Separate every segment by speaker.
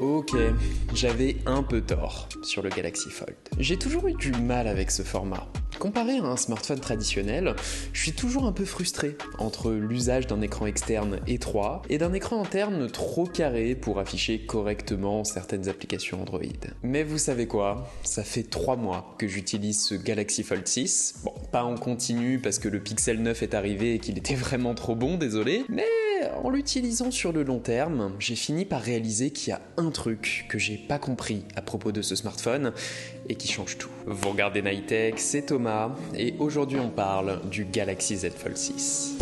Speaker 1: Ok, j'avais un peu tort sur le Galaxy Fold. J'ai toujours eu du mal avec ce format. Comparé à un smartphone traditionnel, je suis toujours un peu frustré entre l'usage d'un écran externe étroit et d'un écran interne trop carré pour afficher correctement certaines applications Android. Mais vous savez quoi ? Ça fait 3 mois que j'utilise ce Galaxy Fold 6. Bon, pas en continu parce que le Pixel 9 est arrivé et qu'il était vraiment trop bon, désolé, mais en l'utilisant sur le long terme, j'ai fini par réaliser qu'il y a un truc que j'ai pas compris à propos de ce smartphone et qui change tout. Vous regardez Nightech, c'est Thomas, et aujourd'hui on parle du Galaxy Z Fold 6.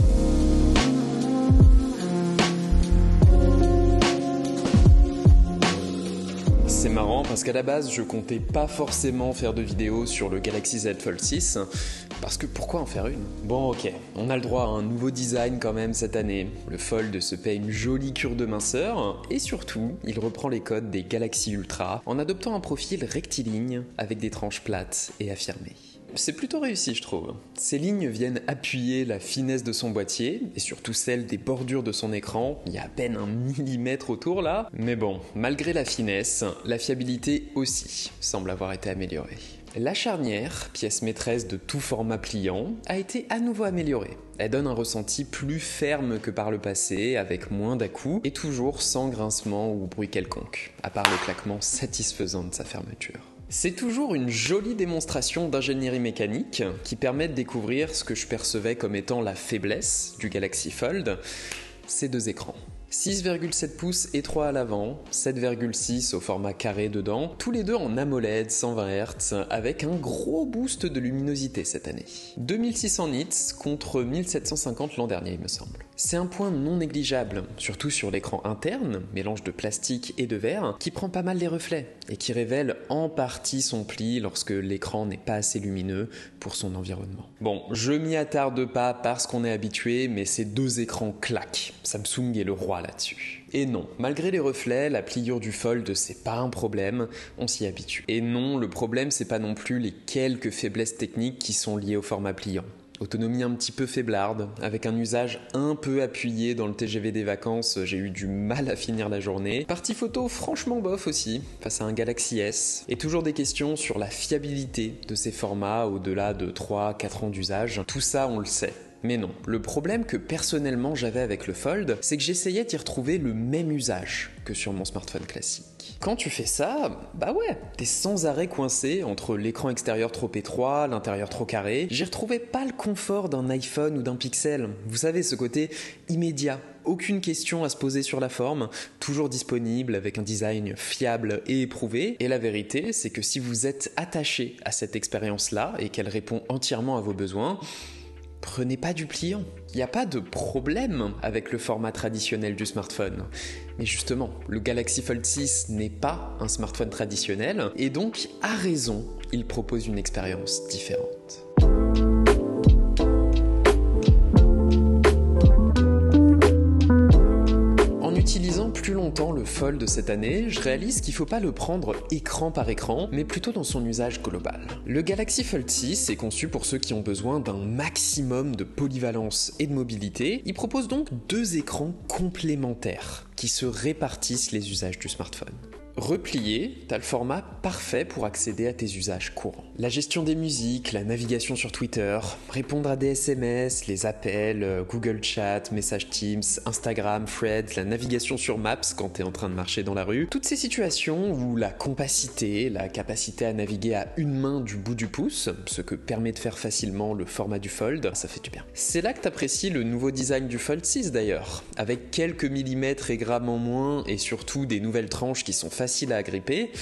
Speaker 1: C'est marrant parce qu'à la base je comptais pas forcément faire de vidéo sur le Galaxy Z Fold 6 parce que pourquoi en faire une ? Bon ok, on a le droit à un nouveau design quand même cette année. Le Fold se paie une jolie cure de minceur et surtout il reprend les codes des Galaxy Ultra en adoptant un profil rectiligne avec des tranches plates et affirmées. C'est plutôt réussi, je trouve. Ces lignes viennent appuyer la finesse de son boîtier, et surtout celle des bordures de son écran. Il y a à peine 1 millimètre autour là. Mais bon, malgré la finesse, la fiabilité aussi semble avoir été améliorée. La charnière, pièce maîtresse de tout format pliant, a été à nouveau améliorée. Elle donne un ressenti plus ferme que par le passé, avec moins d'à-coups, et toujours sans grincement ou bruit quelconque, à part le claquement satisfaisant de sa fermeture. C'est toujours une jolie démonstration d'ingénierie mécanique qui permet de découvrir ce que je percevais comme étant la faiblesse du Galaxy Fold, ces deux écrans. 6,7 pouces étroit à l'avant, 7,6 au format carré dedans, tous les deux en AMOLED 120 Hz avec un gros boost de luminosité cette année. 2600 nits contre 1750 l'an dernier il me semble. C'est un point non négligeable, surtout sur l'écran interne, mélange de plastique et de verre, qui prend pas mal les reflets et qui révèle en partie son pli lorsque l'écran n'est pas assez lumineux pour son environnement. Bon, je m'y attarde pas parce qu'on est habitué, mais ces deux écrans claquent. Samsung est le roi là-dessus. Et non, malgré les reflets, la pliure du Fold c'est pas un problème, on s'y habitue. Et non, le problème c'est pas non plus les quelques faiblesses techniques qui sont liées au format pliant. Autonomie un petit peu faiblarde, avec un usage un peu appuyé dans le TGV des vacances, j'ai eu du mal à finir la journée. Partie photo franchement bof aussi, face à un Galaxy S. Et toujours des questions sur la fiabilité de ces formats au-delà de 3-4 ans d'usage. Tout ça on le sait. Mais non, le problème que personnellement j'avais avec le Fold, c'est que j'essayais d'y retrouver le même usage que sur mon smartphone classique. Quand tu fais ça, bah ouais, t'es sans arrêt coincé entre l'écran extérieur trop étroit, l'intérieur trop carré. J'y retrouvais pas le confort d'un iPhone ou d'un Pixel. Vous savez, ce côté immédiat. Aucune question à se poser sur la forme, toujours disponible avec un design fiable et éprouvé. Et la vérité, c'est que si vous êtes attaché à cette expérience-là et qu'elle répond entièrement à vos besoins, prenez pas du pliant. Il n'y a pas de problème avec le format traditionnel du smartphone. Mais justement, le Galaxy Fold 6 n'est pas un smartphone traditionnel et donc, à raison, il propose une expérience différente. Utilisant plus longtemps le Fold de cette année, je réalise qu'il ne faut pas le prendre écran par écran, mais plutôt dans son usage global. Le Galaxy Fold 6 est conçu pour ceux qui ont besoin d'un maximum de polyvalence et de mobilité. Il propose donc 2 écrans complémentaires qui se répartissent les usages du smartphone. Replié, t'as le format parfait pour accéder à tes usages courants. La gestion des musiques, la navigation sur Twitter, répondre à des SMS, les appels, Google Chat, Message Teams, Instagram, Threads, la navigation sur Maps quand t'es en train de marcher dans la rue. Toutes ces situations où la compacité, la capacité à naviguer à une main du bout du pouce, ce que permet de faire facilement le format du Fold, ça fait du bien. C'est là que t'apprécies le nouveau design du Fold 6 d'ailleurs, avec quelques millimètres et grammes en moins et surtout des nouvelles tranches qui sont facile à agripper,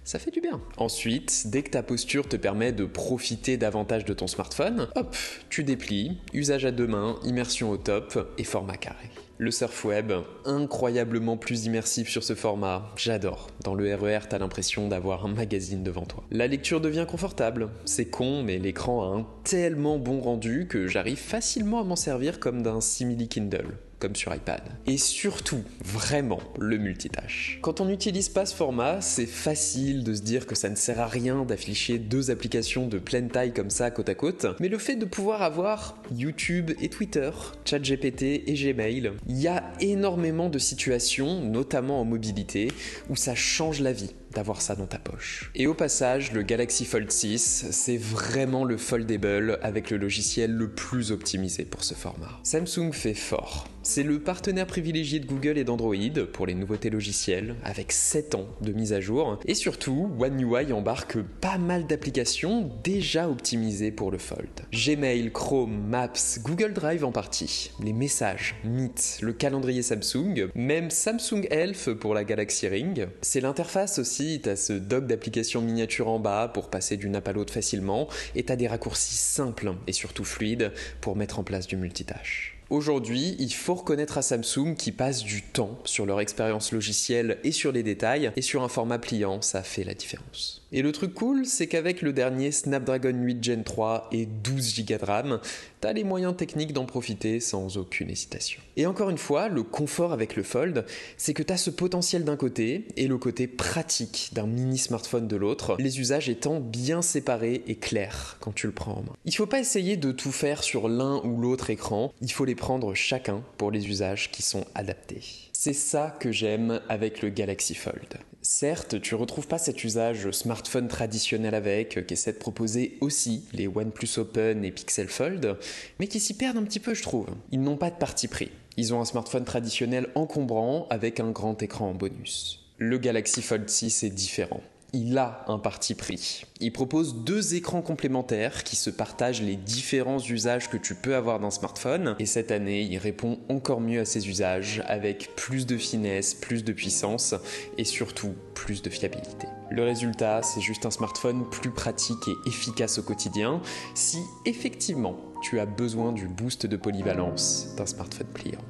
Speaker 1: ça fait du bien. Ensuite, dès que ta posture te permet de profiter davantage de ton smartphone, hop, tu déplies, usage à 2 mains, immersion au top et format carré. Le surf web, incroyablement plus immersif sur ce format, j'adore. Dans le RER, t'as l'impression d'avoir un magazine devant toi. La lecture devient confortable, c'est con, mais l'écran a un tellement bon rendu que j'arrive facilement à m'en servir comme d'un simili Kindle, comme sur iPad. Et surtout, vraiment, le multitâche. Quand on n'utilise pas ce format, c'est facile de se dire que ça ne sert à rien d'afficher 2 applications de pleine taille comme ça côte à côte, mais le fait de pouvoir avoir YouTube et Twitter, ChatGPT et Gmail, il y a énormément de situations, notamment en mobilité, où ça change la vie d'avoir ça dans ta poche. Et au passage, le Galaxy Fold 6, c'est vraiment le foldable avec le logiciel le plus optimisé pour ce format. Samsung fait fort. C'est le partenaire privilégié de Google et d'Android pour les nouveautés logicielles, avec 7 ans de mise à jour. Et surtout, One UI embarque pas mal d'applications déjà optimisées pour le Fold. Gmail, Chrome, Maps, Google Drive en partie, les messages, Meet, le calendrier Samsung, même Samsung Health pour la Galaxy Ring. C'est l'interface aussi. T'as ce dock d'applications miniatures en bas pour passer d'une app à l'autre facilement, et t'as des raccourcis simples et surtout fluides pour mettre en place du multitâche. Aujourd'hui, il faut reconnaître à Samsung qu'ils passent du temps sur leur expérience logicielle et sur les détails, et sur un format pliant, ça fait la différence. Et le truc cool, c'est qu'avec le dernier Snapdragon 8 Gen 3 et 12 Go de RAM, t'as les moyens techniques d'en profiter sans aucune hésitation. Et encore une fois, le confort avec le Fold, c'est que t'as ce potentiel d'un côté et le côté pratique d'un mini smartphone de l'autre, les usages étant bien séparés et clairs quand tu le prends en main. Il faut pas essayer de tout faire sur l'un ou l'autre écran, il faut les prendre chacun pour les usages qui sont adaptés. C'est ça que j'aime avec le Galaxy Fold. Certes, tu retrouves pas cet usage smartphone traditionnel avec, qu'essaient de proposer aussi les OnePlus Open et Pixel Fold, mais qui s'y perdent un petit peu je trouve. Ils n'ont pas de parti pris. Ils ont un smartphone traditionnel encombrant avec un grand écran en bonus. Le Galaxy Fold 6 est différent. Il a un parti pris. Il propose 2 écrans complémentaires qui se partagent les différents usages que tu peux avoir d'un smartphone. Et cette année, il répond encore mieux à ces usages avec plus de finesse, plus de puissance et surtout plus de fiabilité. Le résultat, c'est juste un smartphone plus pratique et efficace au quotidien si effectivement tu as besoin du boost de polyvalence d'un smartphone pliant.